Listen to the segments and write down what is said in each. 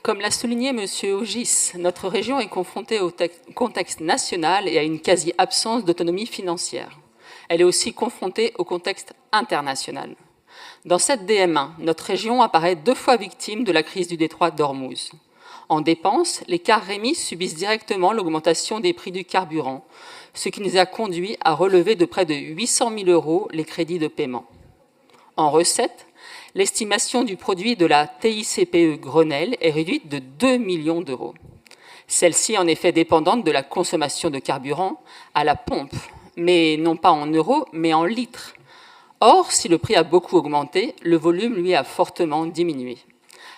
Comme l'a souligné M. Ogis, notre région est confrontée au contexte national et à une quasi-absence d'autonomie financière. Elle est aussi confrontée au contexte international. Dans cette DM1, notre région apparaît 2 fois victime de la crise du détroit d'Ormuz. En dépenses, les CAR Rémi subissent directement l'augmentation des prix du carburant, ce qui nous a conduit à relever de près de 800 000 € les crédits de paiement. En recettes, l'estimation du produit de la TICPE Grenelle est réduite de 2 millions d'euros. Celle-ci est en effet dépendante de la consommation de carburant à la pompe, mais non pas en euros, mais en litres. Or, si le prix a beaucoup augmenté, le volume, lui, a fortement diminué.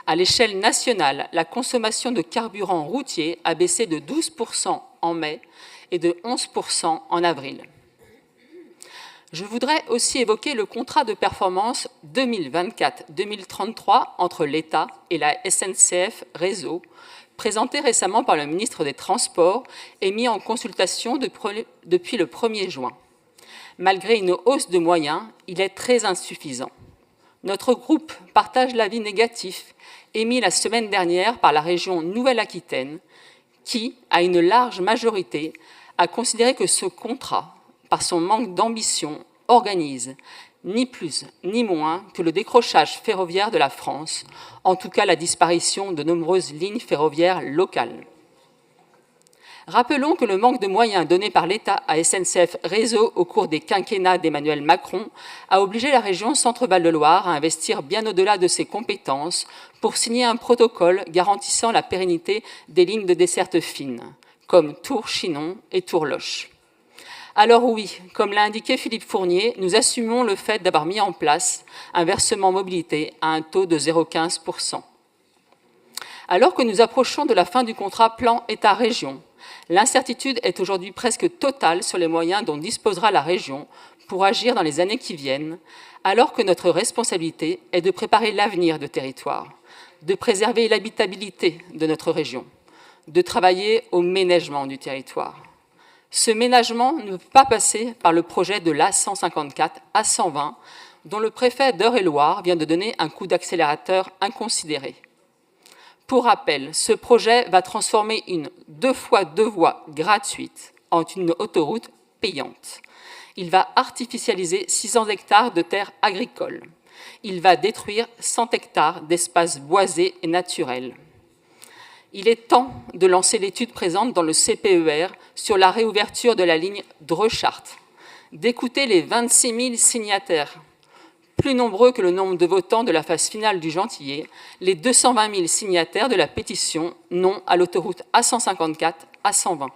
À l'échelle nationale, la consommation de carburant routier a baissé de 12% en mai et de 11% en avril. Je voudrais aussi évoquer le contrat de performance 2024-2033 entre l'État et la SNCF Réseau, présenté récemment par le ministre des Transports et mis en consultation depuis le 1er juin. Malgré une hausse de moyens, il est très insuffisant. Notre groupe partage l'avis négatif émis la semaine dernière par la région Nouvelle-Aquitaine, qui, à une large majorité, a considéré que ce contrat, par son manque d'ambition, organise ni plus ni moins que le décrochage ferroviaire de la France, en tout cas la disparition de nombreuses lignes ferroviaires locales. Rappelons que le manque de moyens donnés par l'État à SNCF Réseau au cours des quinquennats d'Emmanuel Macron a obligé la région Centre-Val de Loire à investir bien au-delà de ses compétences pour signer un protocole garantissant la pérennité des lignes de desserte fine, comme Tours-Chinon et Tours-Loche. Alors oui, comme l'a indiqué Philippe Fournier, nous assumons le fait d'avoir mis en place un versement mobilité à un taux de 0,15%. Alors que nous approchons de la fin du contrat plan État-région, l'incertitude est aujourd'hui presque totale sur les moyens dont disposera la région pour agir dans les années qui viennent, alors que notre responsabilité est de préparer l'avenir de territoire, de préserver l'habitabilité de notre région, de travailler au ménagement du territoire. Ce ménagement ne peut pas passer par le projet de l'A154 à 120, dont le préfet d'Eure-et-Loir vient de donner un coup d'accélérateur inconsidéré. Pour rappel, ce projet va transformer une 2 fois 2 voies gratuite en une autoroute payante. Il va artificialiser 600 hectares de terres agricoles. Il va détruire 100 hectares d'espaces boisés et naturels. Il est temps de lancer l'étude présente dans le CPER sur la réouverture de la ligne Dreux-Chartres, d'écouter les 26 000 signataires, plus nombreux que le nombre de votants de la phase finale du Gentillet, les 220 000 signataires de la pétition non à l'autoroute A154 à 120.